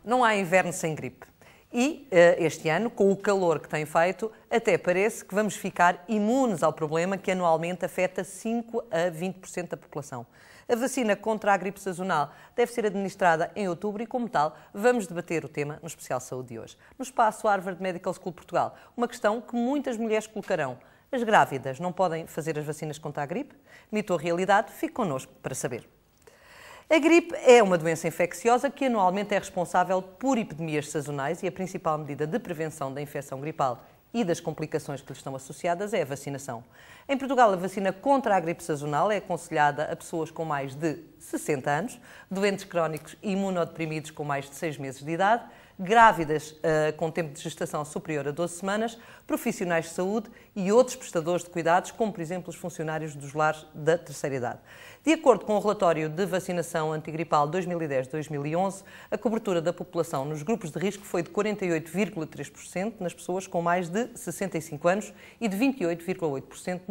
Não há inverno sem gripe. E este ano, com o calor que tem feito, até parece que vamos ficar imunes ao problema que anualmente afeta 5 a 20% da população. A vacina contra a gripe sazonal deve ser administrada em outubro e, como tal, vamos debater o tema no Especial Saúde de hoje. No espaço Harvard Medical School Portugal, uma questão que muitas mulheres colocarão. As grávidas não podem fazer as vacinas contra a gripe? Mito ou realidade? Fique connosco para saber. A gripe é uma doença infecciosa que anualmente é responsável por epidemias sazonais e a principal medida de prevenção da infecção gripal e das complicações que lhe estão associadas é a vacinação. Em Portugal, a vacina contra a gripe sazonal é aconselhada a pessoas com mais de 60 anos, doentes crónicos e imunodeprimidos com mais de 6 meses de idade, grávidas com tempo de gestação superior a 12 semanas, profissionais de saúde e outros prestadores de cuidados, como por exemplo os funcionários dos lares da terceira idade. De acordo com o relatório de vacinação antigripal 2010-2011, a cobertura da população nos grupos de risco foi de 48,3% nas pessoas com mais de 65 anos e de 28,8%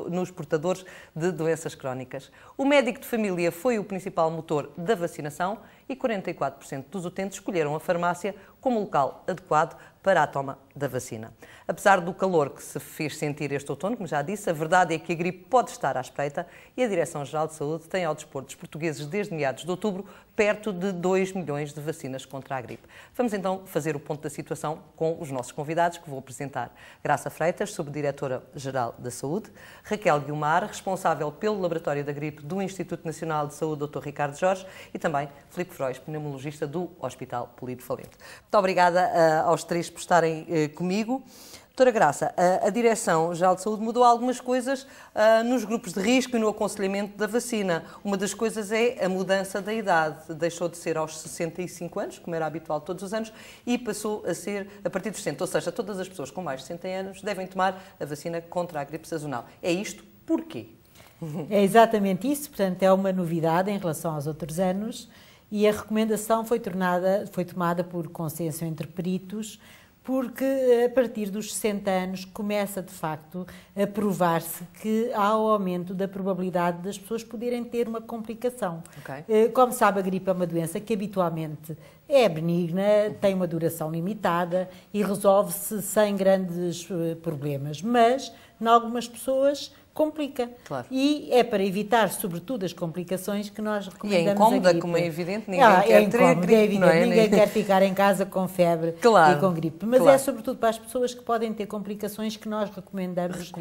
nos portadores de doenças crónicas. O médico de família foi o principal motor da vacinação e 44% dos utentes escolheram a farmácia como local adequado para a toma da vacina. Apesar do calor que se fez sentir este outono, como já disse, a verdade é que a gripe pode estar à espreita e a Direção-Geral de Saúde tem ao dispor dos portugueses desde meados de outubro perto de 2 milhões de vacinas contra a gripe. Vamos então fazer o ponto da situação com os nossos convidados, que vou apresentar. Graça Freitas, Subdiretora-Geral da Saúde, Raquel Guiomar, responsável pelo Laboratório da Gripe do Instituto Nacional de Saúde, Dr. Ricardo Jorge, e também Filipe Frois, pneumologista do Hospital Polido Valente. Muito obrigada aos três por estarem comigo. Doutora Graça, a Direção-Geral de Saúde mudou algumas coisas nos grupos de risco e no aconselhamento da vacina. Uma das coisas é a mudança da idade. Deixou de ser aos 65 anos, como era habitual todos os anos, e passou a ser a partir dos 60. Ou seja, todas as pessoas com mais de 60 anos devem tomar a vacina contra a gripe sazonal. É isto porquê? É exatamente isso. Portanto, é uma novidade em relação aos outros anos e a recomendação foi tomada por consenso entre peritos, porque a partir dos 60 anos começa, de facto, a provar-se que há o aumento da probabilidade das pessoas poderem ter uma complicação. Okay. Como sabe, a gripe é uma doença que habitualmente é benigna, tem uma duração limitada e resolve-se sem grandes problemas, mas, em algumas pessoas, complica. Claro. E é para evitar, sobretudo, as complicações que nós recomendamos. E é incómoda, como é evidente, ninguém quer ter gripe, é evidente, não é? Ninguém quer ficar em casa com febre e com gripe. Mas é sobretudo para as pessoas que podem ter complicações que nós recomendamos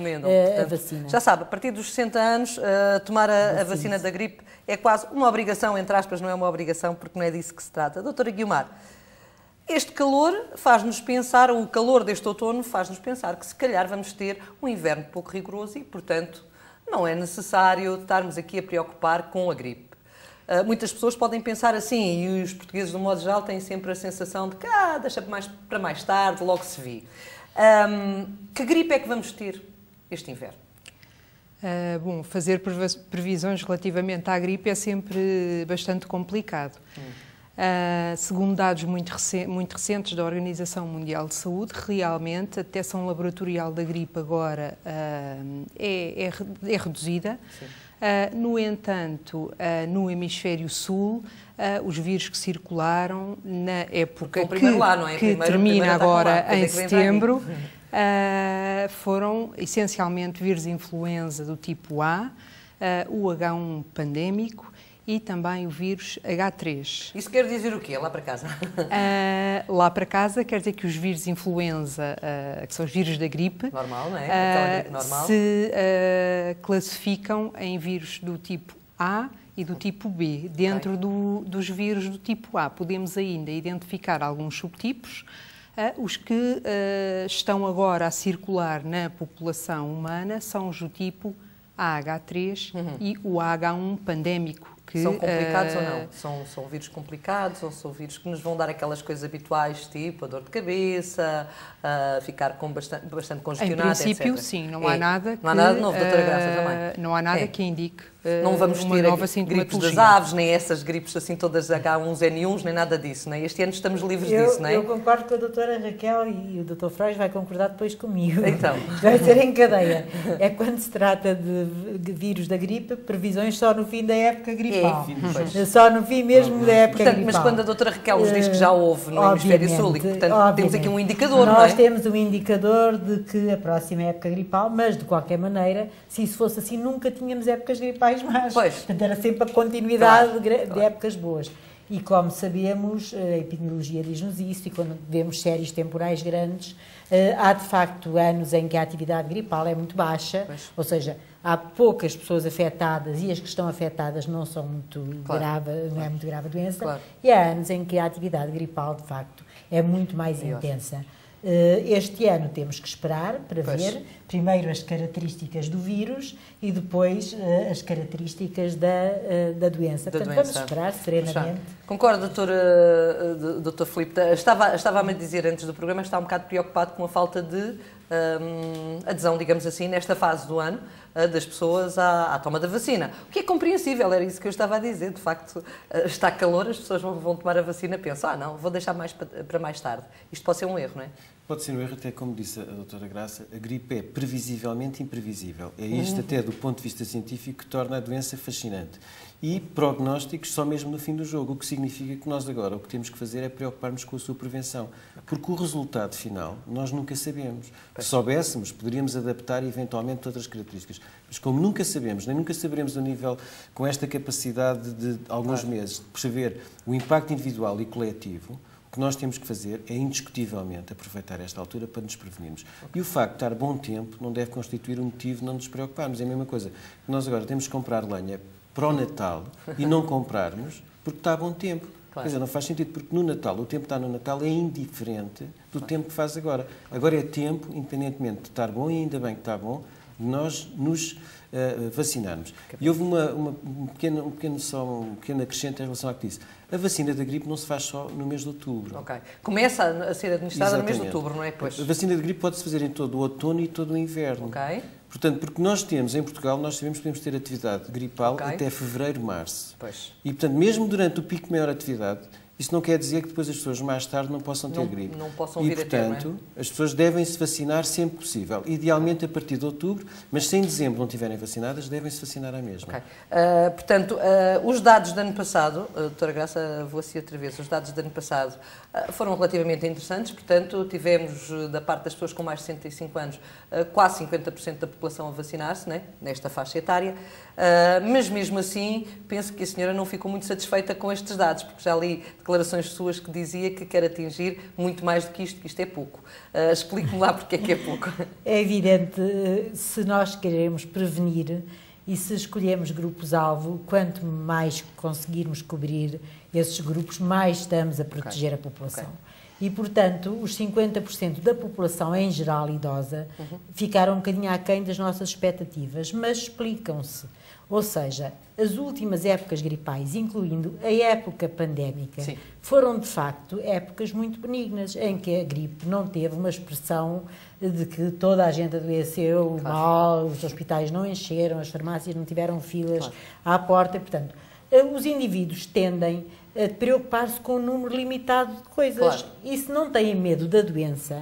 a vacina. Já sabe, a partir dos 60 anos, tomar a vacina da gripe é quase uma obrigação, entre aspas, não é uma obrigação, porque não é disso que se trata. Doutora Guiomar, este calor faz-nos pensar, o calor deste outono faz-nos pensar que se calhar vamos ter um inverno pouco rigoroso e, portanto, não é necessário estarmos aqui a preocupar com a gripe. Muitas pessoas podem pensar assim, e os portugueses, de um modo geral, têm sempre a sensação de que deixa para mais tarde, logo se vê. Que gripe é que vamos ter este inverno? Bom, fazer previsões relativamente à gripe é sempre bastante complicado. Segundo dados muito recentes da Organização Mundial de Saúde, realmente a detecção laboratorial da gripe agora é reduzida. No entanto, no hemisfério sul, os vírus que circularam na época que termina agora em setembro foram essencialmente vírus influenza do tipo A, o H1 pandémico, e também o vírus H3. Isso quer dizer o quê, lá para casa? Lá para casa quer dizer que os vírus influenza, que são os vírus da gripe, normal, não é? Aquela gripe normal, se classificam em vírus do tipo A e do tipo B. Dentro dos vírus do tipo A podemos ainda identificar alguns subtipos. Os que estão agora a circular na população humana são os do tipo AH3 e o H1 pandémico. São complicados ou não? São vírus complicados ou são vírus que nos vão dar aquelas coisas habituais, tipo a dor de cabeça, ficar com bastante congestionado, etc. Em princípio, etc. Sim, não há nada de novo, doutora Graça, também. Não há nada que indique não vamos uma ter nova gripes das aves, nem essas gripes assim todas H1N1, nem nada disso, não é? Este ano estamos livres disso, não é? Eu concordo com a doutora Raquel e o doutor Frois vai concordar depois comigo. Então. Vai ser em cadeia. É quando se trata de vírus da gripe, previsões só no fim da época gripal. gripal. Pois. Só no fim mesmo da época Portanto, gripal. mas quando a doutora Raquel nos diz que já houve no Hemisfério Sul, e portanto temos aqui um indicador, não é? Nós temos um indicador de que a próxima época gripal, mas de qualquer maneira, se isso fosse assim, nunca tínhamos épocas gripais mais. Pois. Portanto, era sempre a continuidade Claro. de épocas boas. E como sabemos, a epidemiologia diz-nos isso, e quando vemos séries temporais grandes, há de facto anos em que a atividade gripal é muito baixa, Pois. ou seja, há poucas pessoas afetadas e as que estão afetadas não são muito Claro. grave, não é muito grave a doença, Claro. e há anos em que a atividade gripal, de facto, é muito mais Maior. intensa. Este ano temos que esperar para Pois. ver primeiro as características do vírus e depois as características da doença. Da Portanto, doença. vamos esperar serenamente. Concordo, doutor Filipe. Estava-me a dizer antes do programa que está um bocado preocupado com a falta de adesão, digamos assim, nesta fase do ano, das pessoas à toma da vacina. O que é compreensível, era isso que eu estava a dizer. De facto, está calor, as pessoas vão tomar a vacina, pensam, não, vou deixar mais para mais tarde. Isto pode ser um erro, não é? Pode ser um erro, até como disse a doutora Graça, a gripe é previsivelmente imprevisível. É isto até do ponto de vista científico que torna a doença fascinante. E prognósticos só mesmo no fim do jogo, o que significa que nós agora o que temos que fazer é preocupar-nos com a sua prevenção. Porque o resultado final nós nunca sabemos. Se soubéssemos, poderíamos adaptar eventualmente outras características. Mas como nunca sabemos, nem nunca saberemos a nível, com esta capacidade de alguns meses, de perceber o impacto individual e coletivo, o que nós temos que fazer é, indiscutivelmente, aproveitar esta altura para nos prevenirmos. E o facto de estar bom tempo não deve constituir um motivo de não nos preocuparmos. É a mesma coisa que nós agora temos que comprar lenha para o Natal e não comprarmos porque está bom tempo. Claro. Quer dizer, não faz sentido, porque no Natal, o tempo que está no Natal é indiferente do tempo que faz agora. Agora é tempo, independentemente de estar bom, e ainda bem que está bom, de nós nos vacinarmos. E houve um pequeno acrescento em relação ao que disse. A vacina da gripe não se faz só no mês de outubro. Ok. Começa a ser administrada no mês de Exatamente. outubro, não é? Pois. A vacina de gripe pode-se fazer em todo o outono e todo o inverno. Ok. Portanto, porque nós temos, em Portugal, nós sabemos que podemos ter atividade gripal Ok. até fevereiro, março. Pois. E, portanto, mesmo durante o pico de maior atividade, isso não quer dizer que depois as pessoas mais tarde não possam ter gripe. Não possam e, vir a ter, não é? portanto, as pessoas devem se vacinar sempre possível. Idealmente a partir de outubro, mas se em dezembro não estiverem vacinadas, devem-se vacinar à mesma. Ok. Portanto, os dados do ano passado, doutora Graça, vou assim outra vez, os dados do ano passado foram relativamente interessantes, portanto, tivemos da parte das pessoas com mais de 65 anos quase 50% da população a vacinar-se, né, nesta faixa etária, mas mesmo assim penso que a senhora não ficou muito satisfeita com estes dados, porque já li declarações suas que dizia que quer atingir muito mais do que isto é pouco. Explique-me lá porque é que é pouco. É evidente, se nós queremos prevenir e se escolhemos grupos-alvo, quanto mais conseguirmos cobrir esses grupos, mais estamos a proteger a população. Ok. E, portanto, os 50% da população em geral idosa ficaram um bocadinho aquém das nossas expectativas, mas explicam-se. Ou seja, as últimas épocas gripais, incluindo a época pandémica, Sim. foram, de facto, épocas muito benignas, em que a gripe não teve uma expressão de que toda a gente adoeceu mal, os hospitais não encheram, as farmácias não tiveram filas à porta, e, portanto, os indivíduos tendem a preocupar-se com um número limitado de coisas. Claro. E se não têm medo da doença,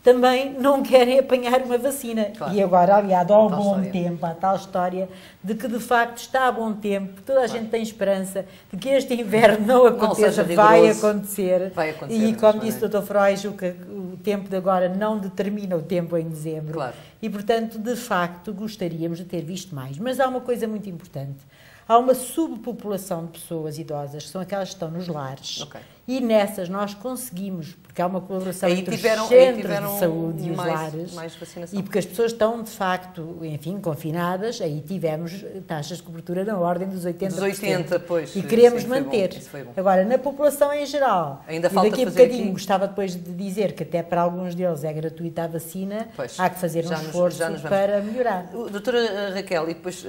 também não querem apanhar uma vacina. Claro. E agora, aliado ao Tal bom história. tempo, à tal história de que, de facto, está a bom tempo, toda a gente tem esperança de que este inverno não aconteça, seja vai rigoroso. acontecer. Vai acontecer, E, mas como vai. disse o Dr. Freud, o tempo de agora não determina o tempo em dezembro. Claro. E, portanto, de facto, gostaríamos de ter visto mais. Mas há uma coisa muito importante. Há uma subpopulação de pessoas idosas, que são aquelas que estão nos lares. Ok. E nessas nós conseguimos, porque há uma colaboração Aí entre tiveram- os aí centros tiveram de saúde e os mais- lares. mais vacinação. E porque as pessoas estão, de facto, enfim, confinadas, aí tivemos taxas de cobertura na ordem dos 80%. Dos 80%, pois, E queremos sim, foi bom, manter. isso foi bom. Agora, na população em geral, Ainda e falta daqui a fazer bocadinho aqui- gostava depois de dizer que até para alguns deles é gratuita a vacina, Pois, há que fazer um já nos esforço vamos. para melhorar. Doutora Raquel, e depois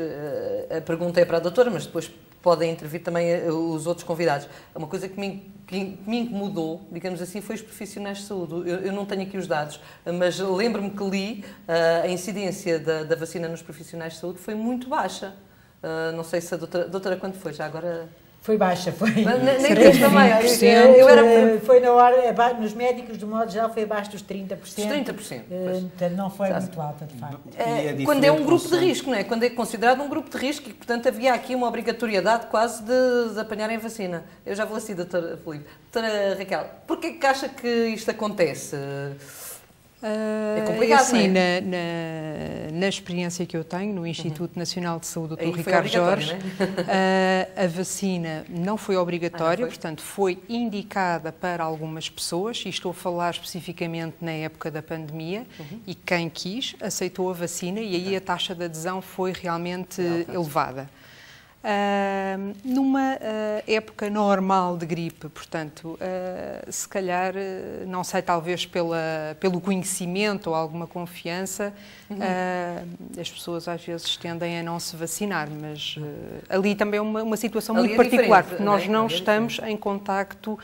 a pergunta é para a doutora, mas depois podem intervir também os outros convidados. Uma coisa que me incomodou, digamos assim, foi os profissionais de saúde. Eu não tenho aqui os dados, mas lembro-me que li a incidência da vacina nos profissionais de saúde foi muito baixa. Não sei se a doutora quando foi, já agora... Foi baixa, foi. Nem tens também. Foi na hora, nos médicos, do modo geral, foi abaixo dos 30%. Dos 30%. Portanto, não foi muito alta, de facto. Quando é um grupo de risco, não é? Quando é considerado um grupo de risco e, portanto, havia aqui uma obrigatoriedade quase de apanharem vacina. Eu já vou assim, doutora Filipe. Doutora Raquel, porquê que acha que isto acontece? É complicado, assim, não é? Na experiência que eu tenho no Instituto Nacional de Saúde, Dr. Aí Ricardo Jorge, não a vacina não foi obrigatória, portanto foi indicada para algumas pessoas, e estou a falar especificamente na época da pandemia, e quem quis aceitou a vacina e aí a taxa de adesão foi realmente elevada. Numa época normal de gripe, portanto, se calhar, não sei, talvez pelo conhecimento ou alguma confiança, as pessoas às vezes tendem a não se vacinar, mas ali também é uma situação muito particular, porque nós não estamos em contacto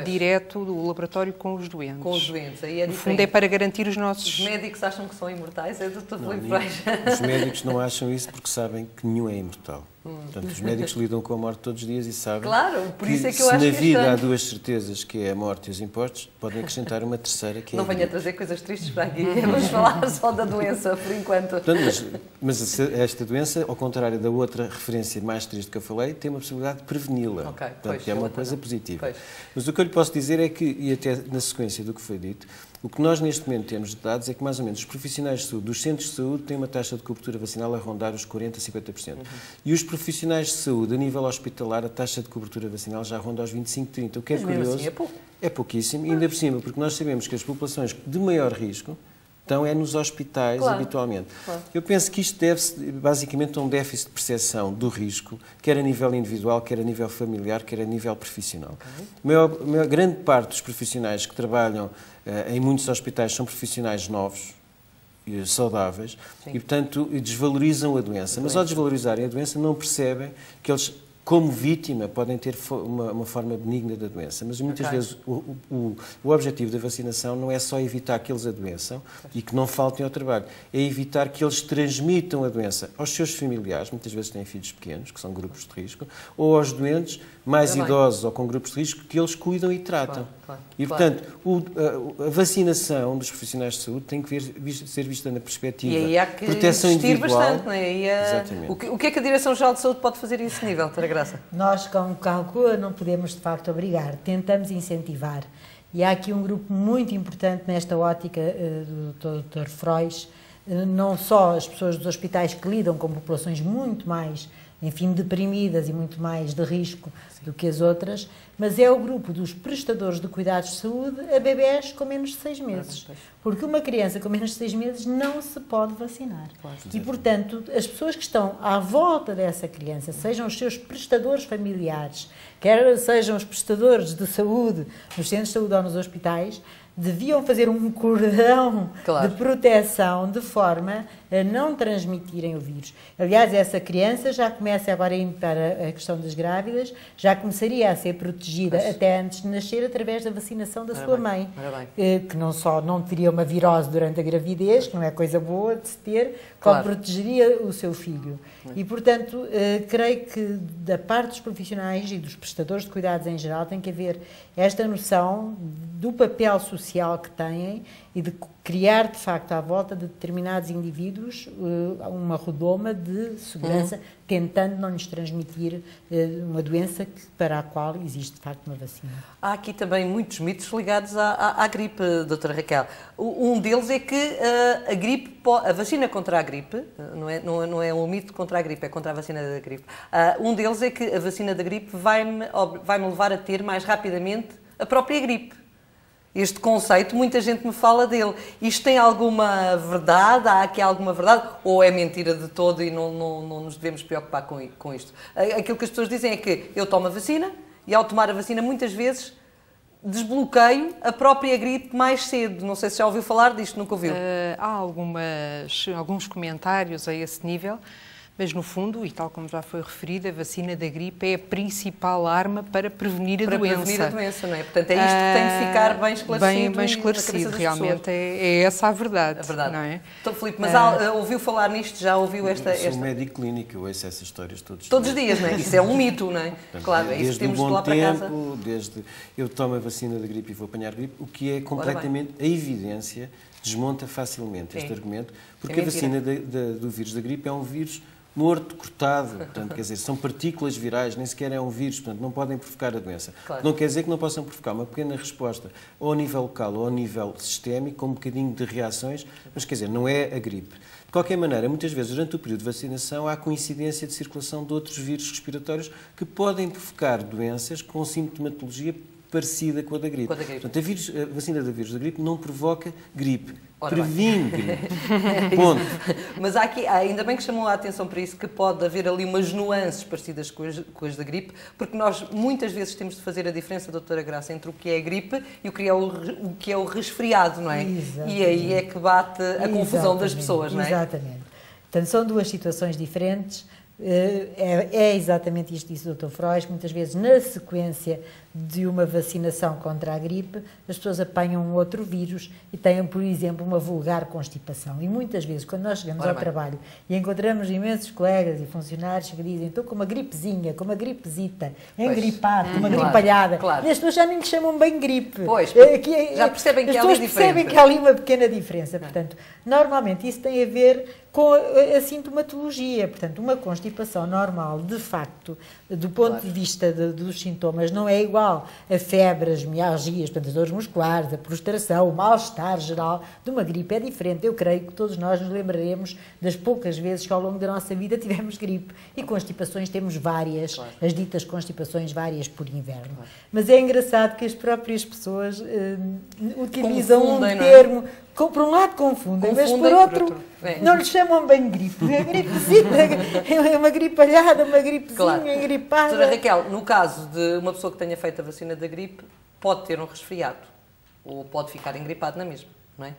direto do laboratório com os doentes. Com os doentes, aí é no fundo é para garantir os nossos... Os médicos acham que são imortais, é doutor Filipe Freixo. Os médicos não acham isso porque sabem que nenhum é imortal. Portanto, os médicos lidam com a morte todos os dias e sabem por isso é que eu acho se que na vida há duas certezas, que é a morte e os impostos, podem acrescentar uma terceira, que é não venha trazer coisas tristes para aqui, vamos falar só da doença, por enquanto. Portanto, mas esta doença, ao contrário da outra referência mais triste que eu falei, tem uma possibilidade de preveni-la. Portanto, é uma coisa positiva. Mas o que eu lhe posso dizer é que, e até na sequência do que foi dito, o que nós neste momento temos de dados é que mais ou menos os profissionais de saúde, dos centros de saúde, têm uma taxa de cobertura vacinal a rondar os 40% a 50%. E os profissionais de saúde, a nível hospitalar, a taxa de cobertura vacinal já ronda aos 25%, 30%. O que é curioso, assim é pouco. É pouquíssimo, e ainda por cima, porque nós sabemos que as populações de maior risco estão nos hospitais, habitualmente. Eu penso que isto deve-se basicamente a um déficit de percepção do risco, quer a nível individual, quer a nível familiar, quer a nível profissional. Grande parte dos profissionais que trabalham em muitos hospitais são profissionais novos, saudáveis, e, portanto, desvalorizam a doença. Mas, ao desvalorizarem a doença, não percebem que eles, como vítima, podem ter uma forma benigna da doença. Mas, muitas vezes, o objetivo da vacinação não é só evitar que eles adoeçam e que não faltem ao trabalho. É evitar que eles transmitam a doença aos seus familiares, muitas vezes têm filhos pequenos, que são grupos de risco, ou aos doentes mais idosos ou com grupos de risco, que eles cuidam e tratam. E, portanto, a vacinação dos profissionais de saúde tem que ser vista na perspectiva e aí há que proteção individual. Bastante, não é? Exatamente. O que é que a Direção-Geral de Saúde pode fazer a esse nível, Doutora Graça? Nós, como calcula, não podemos de facto obrigar, tentamos incentivar. E há aqui um grupo muito importante nesta ótica do Dr. Freud, não só as pessoas dos hospitais que lidam com populações muito mais, enfim, deprimidas e muito mais de risco do que as outras, mas é o grupo dos prestadores de cuidados de saúde a bebés com menos de 6 meses. Porque uma criança com menos de 6 meses não se pode vacinar. E, portanto, as pessoas que estão à volta dessa criança, sejam os seus prestadores familiares, quer sejam os prestadores de saúde nos centros de saúde ou nos hospitais, deviam fazer um cordão de proteção de forma a não transmitirem o vírus. Aliás, essa criança já começa agora a ir para a questão das grávidas, já começaria a ser protegida até antes de nascer através da vacinação da sua mãe, que não só não teria uma virose durante a gravidez, que não é coisa boa de se ter, como protegeria o seu filho. E, portanto, creio que da parte dos profissionais e dos prestadores de cuidados em geral tem que haver esta noção do papel social que têm e de criar, de facto, à volta de determinados indivíduos uma redoma de segurança, tentando não lhes transmitir uma doença para a qual existe, de facto, uma vacina. Há aqui também muitos mitos ligados à gripe, doutora Raquel. Um deles é que a vacina contra a gripe, não é um mito contra a gripe, é contra a vacina da gripe. Um deles é que a vacina da gripe vai-me levar a ter mais rapidamente a própria gripe. Este conceito, muita gente me fala dele. Isto tem alguma verdade? Há aqui alguma verdade? Ou é mentira de todo e não nos devemos preocupar com isto? Aquilo que as pessoas dizem é que eu tomo a vacina e, ao tomar a vacina, muitas vezes desbloqueio a própria gripe mais cedo. Não sei se já ouviu falar disto, nunca ouviu. Há alguns comentários a esse nível, Mas, no fundo, e tal como já foi referido, a vacina da gripe é a principal arma para prevenir a doença. Para prevenir a doença, não é? Portanto, é isto que tem de ficar bem esclarecido. Bem esclarecido, realmente é essa a verdade. A verdade. Não é? Então, Filipe, mas ouviu falar nisto? Já ouviu esta... Eu sou médico clínico, eu ouço essas histórias todos os dias, não é? Isso é um mito, não é? Portanto, Claro, é isso que temos de lá para casa. Desde eu tomo a vacina da gripe e vou apanhar gripe, o que é completamente a evidência desmonta facilmente este argumento, porque a vacina do vírus da gripe é um vírus morto, cortado, portanto, quer dizer, são partículas virais, nem sequer é um vírus, portanto, não podem provocar a doença. Claro. Não quer dizer que não possam provocar uma pequena resposta, ou ao nível local ou ao nível sistémico, com um bocadinho de reações, mas quer dizer, não é a gripe. De qualquer maneira, muitas vezes, durante o período de vacinação, há coincidência de circulação de outros vírus respiratórios que podem provocar doenças com sintomatologia parecida com a da gripe. Portanto, a vacina do vírus da gripe não provoca gripe. Previne gripe. Ponto. Mas há aqui, ainda bem que chamou a atenção para isso, que pode haver ali umas nuances parecidas com as da gripe, porque nós muitas vezes temos de fazer a diferença, doutora Graça, entre o que é a gripe e o que é o resfriado, não é? Exatamente. E aí é que bate a confusão das pessoas, não é? Exatamente. Portanto, são duas situações diferentes. É exatamente isto que disse o Dr. Frois, muitas vezes na sequência de uma vacinação contra a gripe, as pessoas apanham um outro vírus e têm, por exemplo, uma vulgar constipação. E muitas vezes, quando nós chegamos ao trabalho e encontramos imensos colegas e funcionários que dizem estou com uma gripezinha, com uma gripezita, engripado, com uma gripalhada, e as pessoas já nem lhe chamam bem gripe. Já percebem que as há pessoas ali percebem que há ali uma pequena diferença. Portanto, normalmente isso tem a ver com a sintomatologia. Portanto, uma constipação normal, de facto, do ponto de vista dos sintomas, não é igual a febre, as mialgias, portanto, as dores musculares, a prostração, o mal-estar geral de uma gripe é diferente. Eu creio que todos nós nos lembraremos das poucas vezes que ao longo da nossa vida tivemos gripe. E constipações temos várias, as ditas constipações várias por inverno. Mas é engraçado que as próprias pessoas utilizam um termo... Por um lado confundem, mas por outro não lhe chamam bem gripe. A gripezita é uma gripalhada, uma gripezinha, engripada. Doutora Raquel, no caso de uma pessoa que tenha feito a vacina da gripe, pode ter um resfriado ou pode ficar engripado na mesma, não é?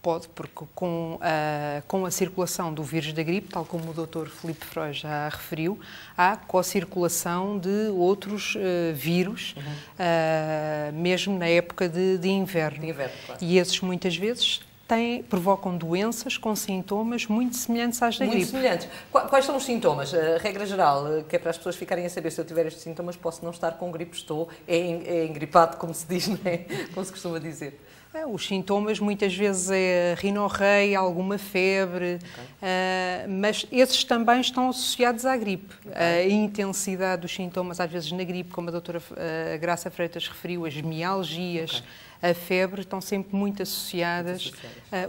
Pode, porque com a circulação do vírus da gripe, tal como o Dr. Filipe Frois já referiu, há co-circulação de outros vírus, mesmo na época de inverno. Claro. E esses, muitas vezes, provocam doenças com sintomas muito semelhantes às da gripe. Muito semelhantes. Quais são os sintomas? A regra geral, que é para as pessoas ficarem a saber, se eu tiver estes sintomas, posso não estar com gripe, estou engripado, como se diz, não é? Como se costuma dizer. Os sintomas muitas vezes é rinorreia, alguma febre, mas esses também estão associados à gripe. A intensidade dos sintomas, às vezes na gripe, como a doutora Graça Freitas referiu, as mialgias, a febre, estão sempre muito associadas.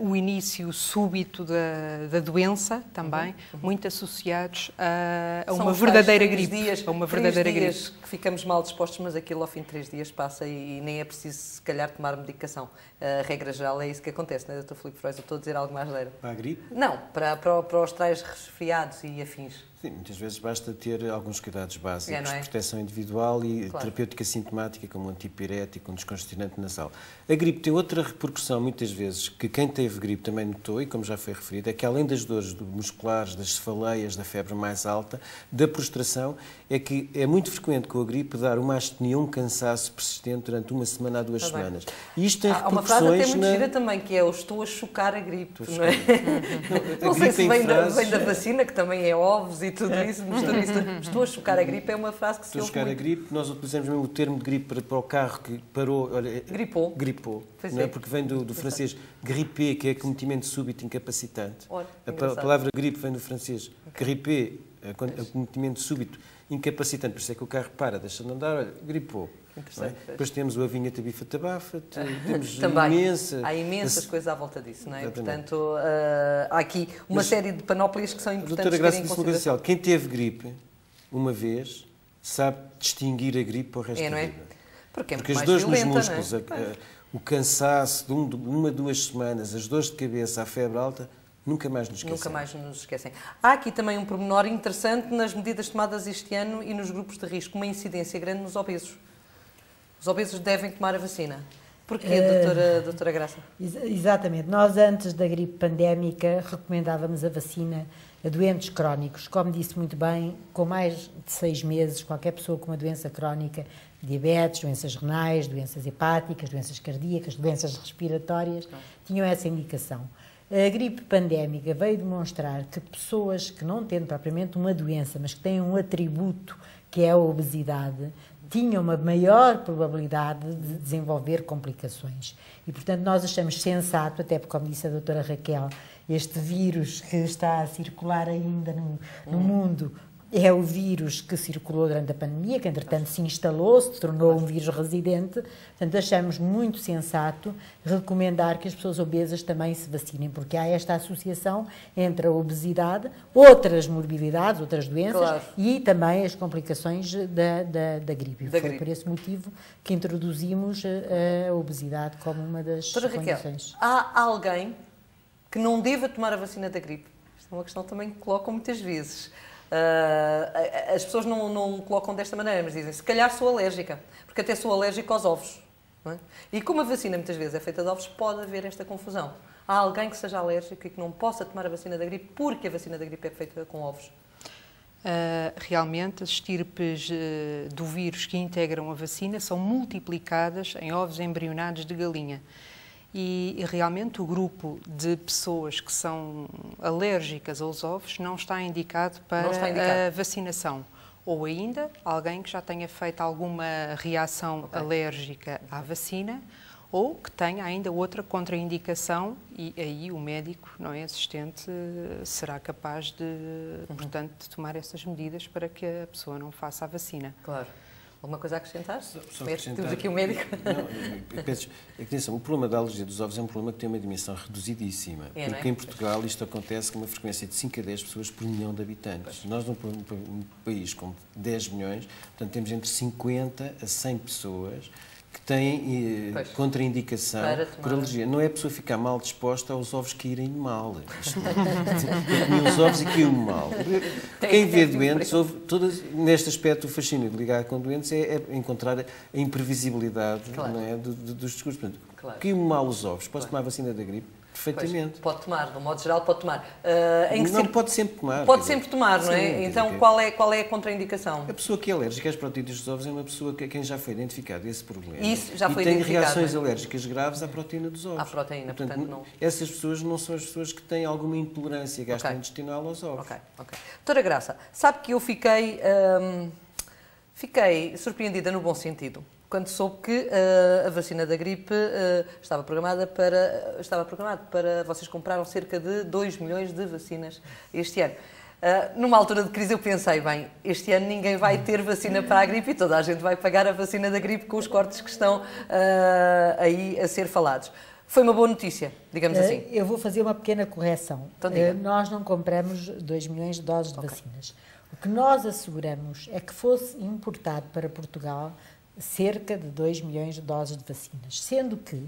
O início súbito da doença também, muito associados a uma verdadeira gripe. A uma verdadeira gripe. Que ficamos mal dispostos, mas aquilo ao fim de 3 dias passa e nem é preciso, se calhar, tomar medicação. A regra geral é isso que acontece, não é, Dr. Filipe Frois? Eu estou a dizer algo mais leiro. Para a gripe? Não, para os tais resfriados e afins. Sim, muitas vezes basta ter alguns cuidados básicos, proteção individual e terapêutica sintomática, como um antipirético, um descongestionante nasal. A gripe tem outra repercussão, muitas vezes, que quem teve gripe também notou, e como já foi referido, é que além das dores musculares, das cefaleias, da febre mais alta, da prostração, é que é muito frequente com a gripe dar uma astenia, um cansaço persistente durante uma semana a 2 semanas. E isto tem repercussões... Há uma frase até muito gira também, que é o estou a chocar a gripe, não é? Não sei se vem da vacina, que também é ovos e tudo isso, mistura isso. Estou a chocar a gripe é uma frase que se ouve muito. Estou a chocar a gripe, nós utilizamos mesmo o termo de gripe para o carro que parou... Olha, gripou, não é? Porque vem do francês gripper, que é acometimento súbito incapacitante. A palavra gripe vem do francês gripper, acometimento súbito incapacitante, por isso é que o carro para, deixa de andar, olha, gripou. É? Depois temos o avinha tabifa tabafa, temos há imensas coisas à volta disso, não é? Portanto, há aqui uma série de panóplias que são importantes. Doutora Graça disse uma coisa assim, quem teve gripe uma vez sabe distinguir a gripe para o resto da vida. Porque as dores nos músculos, o cansaço de uma, 2 semanas, as dores de cabeça, a febre alta, nunca mais nos esquecem. Nunca mais nos esquecem. Há aqui também um pormenor interessante nas medidas tomadas este ano e nos grupos de risco, uma incidência grande nos obesos. Os obesos devem tomar a vacina. Porquê, doutora Graça? Exatamente. Nós, antes da gripe pandémica, recomendávamos a vacina doentes crónicos, como disse muito bem, com mais de 6 meses, qualquer pessoa com uma doença crónica, diabetes, doenças renais, doenças hepáticas, doenças cardíacas, doenças respiratórias, tinham essa indicação. A gripe pandémica veio demonstrar que pessoas que não tendo propriamente uma doença, mas que têm um atributo que é a obesidade, tinham uma maior probabilidade de desenvolver complicações. E, portanto, nós achamos sensato, até porque, como disse a doutora Raquel, este vírus que está a circular ainda no mundo é o vírus que circulou durante a pandemia, que entretanto se instalou, se tornou um vírus residente. Portanto, achamos muito sensato recomendar que as pessoas obesas também se vacinem, porque há esta associação entre a obesidade, outras morbilidades, outras doenças e também as complicações da gripe. Foi por esse motivo que introduzimos a obesidade como uma das condições. Raquel, há alguém que não deva tomar a vacina da gripe? Esta é uma questão também que colocam muitas vezes. As pessoas não colocam desta maneira, mas dizem, se calhar sou alérgica, porque até sou alérgica aos ovos. Não é? E como a vacina muitas vezes é feita de ovos, pode haver esta confusão. Há alguém que seja alérgico e que não possa tomar a vacina da gripe porque a vacina da gripe é feita com ovos? Realmente, as estirpes do vírus que integram a vacina são multiplicadas em ovos embrionados de galinha. E realmente o grupo de pessoas que são alérgicas aos ovos não está indicado para a vacinação. Ou ainda, alguém que já tenha feito alguma reação alérgica à vacina ou que tenha ainda outra contraindicação e aí o médico não é assistente será capaz de, portanto, de tomar essas medidas para que a pessoa não faça a vacina. Claro. Alguma coisa a acrescentar? Temos aqui um médico. Não, o problema da alergia dos ovos é um problema que tem uma dimensão reduzidíssima. Porque em Portugal isto acontece com uma frequência de 5 a 10 pessoas por milhão de habitantes. Nós, num país com 10 milhões, portanto, temos entre 50 a 100 pessoas que têm contraindicação por alergia. Não é a pessoa ficar mal disposta aos ovos caírem mal. Comi os ovos e caiu-me mal. Quem vê doentes, neste aspecto, o fascínio de ligar com doentes é encontrar a imprevisibilidade não é, dos discursos. Caiu-me mal os ovos, posso tomar a vacina da gripe? Perfeitamente. Pode tomar, de um modo geral pode tomar. Pode sempre tomar. Pode sempre tomar, não é? Então qual é a contraindicação? A pessoa que é alérgica às proteínas dos ovos é uma pessoa que quem já foi identificado esse problema. Isso já foi e tem identificado, reações alérgicas graves à proteína dos ovos. À proteína, portanto não. Essas pessoas não são as pessoas que têm alguma intolerância gastrointestinal aos ovos. Ok. Doutora Graça, sabe que eu fiquei surpreendida no bom sentido quando soube que a vacina da gripe estava programada para vocês compraram cerca de 2 milhões de vacinas este ano. Numa altura de crise eu pensei, bem, este ano ninguém vai ter vacina para a gripe e toda a gente vai pagar a vacina da gripe com os cortes que estão aí a ser falados. Foi uma boa notícia, digamos assim. Eu vou fazer uma pequena correção. Então, nós não compramos 2 milhões de doses de vacinas. O que nós asseguramos é que fosse importado para Portugal cerca de 2 milhões de doses de vacinas, sendo que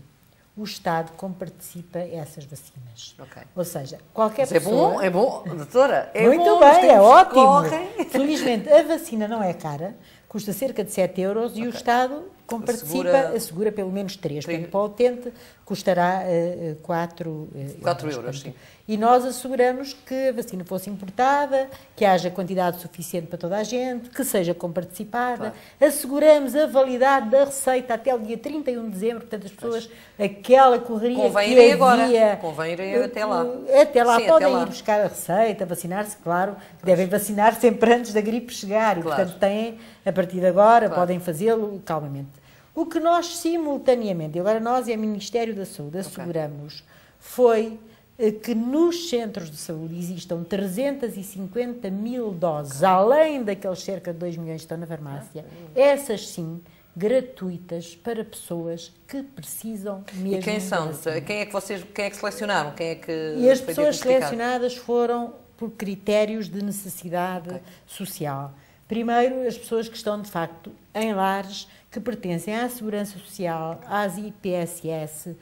o Estado comparticipa essas vacinas. Ou seja, qualquer pessoa... É bom, doutora. Muito bem, é ótimo. Felizmente, a vacina não é cara, custa cerca de 7 euros e o Estado assegura pelo menos 3. Portanto, para o utente custará 4 euros. Sim. E nós asseguramos que a vacina fosse importada, que haja quantidade suficiente para toda a gente, que seja comparticipada. Asseguramos a validade da receita até o dia 31 de dezembro, portanto as pessoas, aquela correria convém que irem havia... agora. Convém irem até lá. Até lá, Sim, podem até lá. Ir buscar a receita, vacinar-se, claro, devem vacinar sempre antes da gripe chegar e, portanto, têm, a partir de agora, podem fazê-lo calmamente. O que nós simultaneamente, e agora nós e o Ministério da Saúde asseguramos, foi que nos centros de saúde existam 350 mil doses, além daqueles cerca de 2 milhões que estão na farmácia, essas sim, gratuitas para pessoas que precisam mesmo. E quem são? Quem é que selecionaram? E as pessoas selecionadas foram por critérios de necessidade social. Primeiro, as pessoas que estão, de facto, em lares que pertencem à Segurança Social, às IPSS,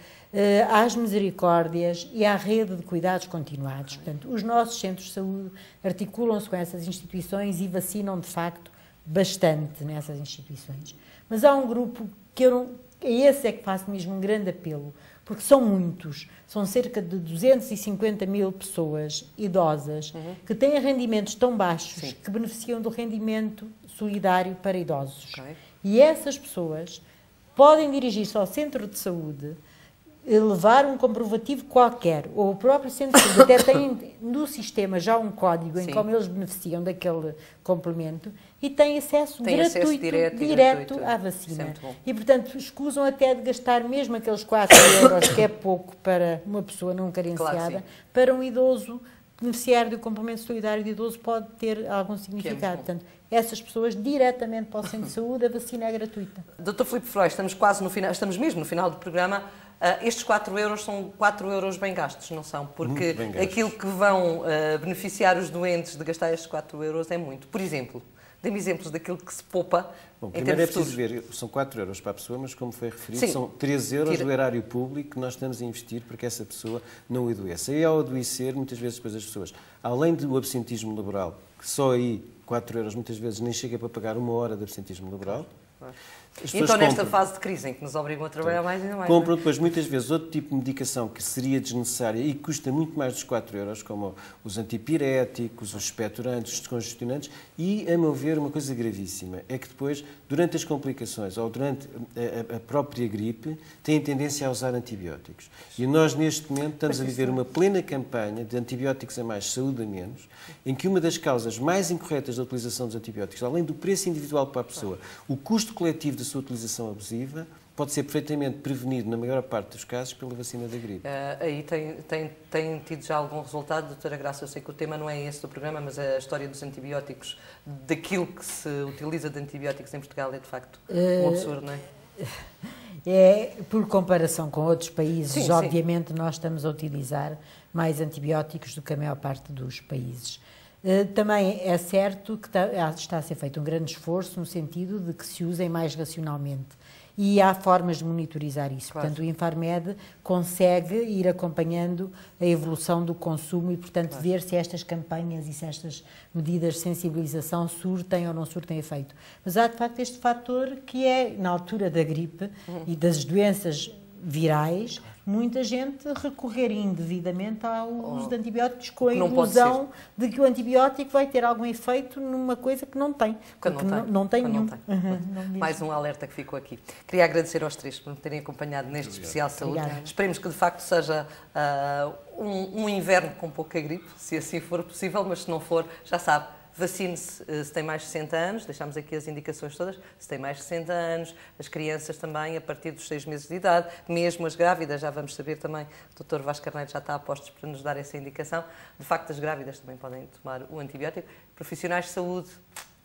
às Misericórdias e à rede de cuidados continuados. Portanto, os nossos centros de saúde articulam-se com essas instituições e vacinam, de facto, bastante nessas instituições. Mas há um grupo que eu esse é que faço mesmo um grande apelo, porque são muitos, são cerca de 250 mil pessoas idosas que têm rendimentos tão baixos que beneficiam do rendimento solidário para idosos. E essas pessoas podem dirigir-se ao centro de saúde, levar um comprovativo qualquer, ou o próprio centro de saúde até tem no sistema já um código em como eles beneficiam daquele complemento e têm acesso gratuito direto à vacina. E, portanto, escusam até de gastar mesmo aqueles 4 euros, que é pouco para uma pessoa não carenciada, para um idoso beneficiar do complemento solidário de idoso pode ter algum significado. Portanto, essas pessoas diretamente para o centro de saúde, a vacina é gratuita. Dr. Filipe Freud, estamos quase no final, estamos mesmo no final do programa. Estes 4 euros são 4 euros bem gastos, não são? Porque aquilo que vão beneficiar os doentes de gastar estes 4 euros é muito. Por exemplo, dê-me exemplos daquilo que se poupa. Bom, primeiro é preciso ver, são 4 euros para a pessoa, mas como foi referido, são 3 euros do erário público que nós estamos a investir para que essa pessoa não adoeça. E ao adoecer, muitas vezes depois as pessoas, além do absentismo laboral, que só aí 4 euros muitas vezes nem chega para pagar 1 hora de absentismo laboral. Então, nesta fase de crise em que nos obrigam a trabalhar mais ainda mais. Compram depois, muitas vezes, outro tipo de medicação que seria desnecessária e que custa muito mais dos 4 euros, como os antipiréticos, os expectorantes, os descongestionantes, e, a meu ver, uma coisa gravíssima é que depois, durante as complicações ou durante a própria gripe, têm tendência a usar antibióticos. E nós, neste momento, estamos a viver uma plena campanha de antibióticos a mais, saúde a menos, em que uma das causas mais incorretas da utilização dos antibióticos, além do preço individual para a pessoa, o custo coletivo da sua utilização abusiva, pode ser perfeitamente prevenido, na maior parte dos casos, pela vacina da gripe. Aí tem tido já algum resultado, doutora Graça? Eu sei que o tema não é esse do programa, mas a história dos antibióticos, daquilo que se utiliza de antibióticos em Portugal é, de facto, um absurdo, não é? É, por comparação com outros países, obviamente nós estamos a utilizar mais antibióticos do que a maior parte dos países. Também é certo que está a ser feito um grande esforço no sentido de que se usem mais racionalmente. E há formas de monitorizar isso. Portanto, o Infarmed consegue ir acompanhando a evolução do consumo e, portanto, ver se estas campanhas e se estas medidas de sensibilização surtem ou não surtem efeito. Mas há, de facto, este fator que é, na altura da gripe e das doenças virais, muita gente recorrer indevidamente ao uso de antibióticos com a ilusão de que o antibiótico vai ter algum efeito numa coisa que não tem. Não tem nenhum. Mais um alerta que ficou aqui. Queria agradecer aos três por me terem acompanhado neste especial saúde. Esperemos que de facto seja um inverno com pouca gripe, se assim for possível, mas se não for, já sabe. Vacine-se se tem mais de 60 anos, deixámos aqui as indicações todas, se tem mais de 60 anos, as crianças também a partir dos 6 meses de idade, mesmo as grávidas, já vamos saber também, o Dr. Vasco Carneiro já está a postos para nos dar essa indicação, de facto as grávidas também podem tomar o antibiótico, profissionais de saúde,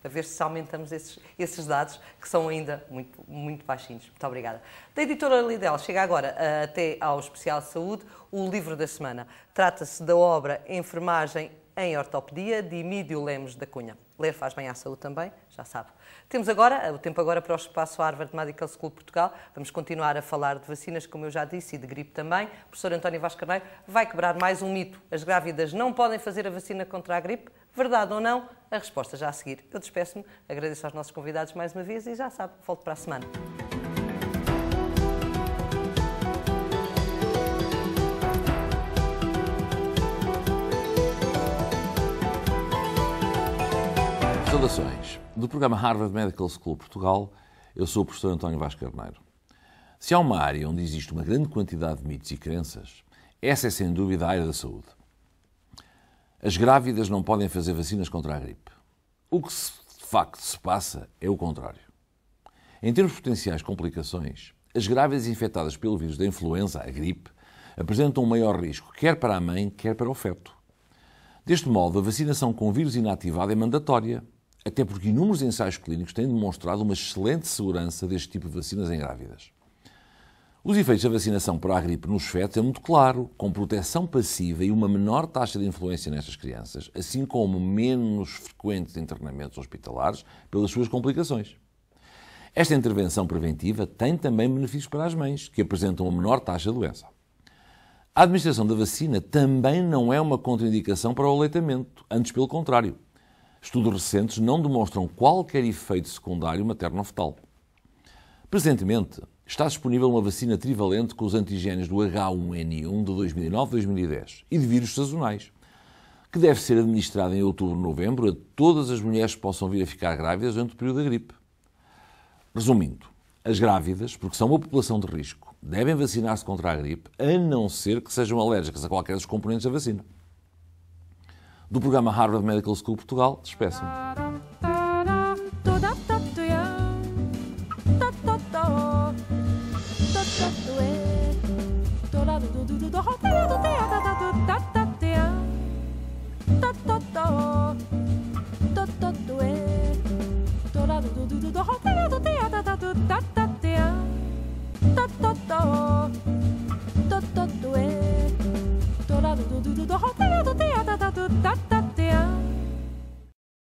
a ver se aumentamos esses dados, que são ainda muito, muito baixinhos. Muito obrigada. Da editora Lidl, chega agora até ao especial saúde, o livro da semana. Trata-se da obra Enfermagem em Ortopedia, de Emílio Lemos da Cunha. Ler faz bem à saúde também, já sabe. Temos agora, o tempo agora para o espaço Harvard Medical School Portugal. Vamos continuar a falar de vacinas, como eu já disse, e de gripe também. O professor António Vasco Carneiro vai quebrar mais um mito. As grávidas não podem fazer a vacina contra a gripe? Verdade ou não? A resposta já a seguir. Eu despeço-me, agradeço aos nossos convidados mais uma vez e já sabe, volto para a semana. Saudações. Do programa Harvard Medical School Portugal, eu sou o professor António Vasco Carneiro. Se há uma área onde existe uma grande quantidade de mitos e crenças, essa é sem dúvida a área da saúde. As grávidas não podem fazer vacinas contra a gripe. O que de facto se passa é o contrário. Em termos de potenciais complicações, as grávidas infectadas pelo vírus da influenza, a gripe, apresentam um maior risco, quer para a mãe, quer para o feto. Deste modo, a vacinação com vírus inativado é mandatória, até porque inúmeros ensaios clínicos têm demonstrado uma excelente segurança deste tipo de vacinas em grávidas. Os efeitos da vacinação para a gripe nos fetos é muito claro, com proteção passiva e uma menor taxa de influência nestas crianças, assim como menos frequentes internamentos hospitalares pelas suas complicações. Esta intervenção preventiva tem também benefícios para as mães, que apresentam uma menor taxa de doença. A administração da vacina também não é uma contraindicação para o aleitamento, antes pelo contrário. Estudos recentes não demonstram qualquer efeito secundário materno-fetal. Presentemente, está disponível uma vacina trivalente com os antigénios do H1N1 de 2009-2010 e de vírus sazonais, que deve ser administrada em outubro-novembro a todas as mulheres que possam vir a ficar grávidas durante o período da gripe. Resumindo, as grávidas, porque são uma população de risco, devem vacinar-se contra a gripe, a não ser que sejam alérgicas a qualquer dos componentes da vacina. Do programa Harvard Medical School Portugal, despeço-me. Do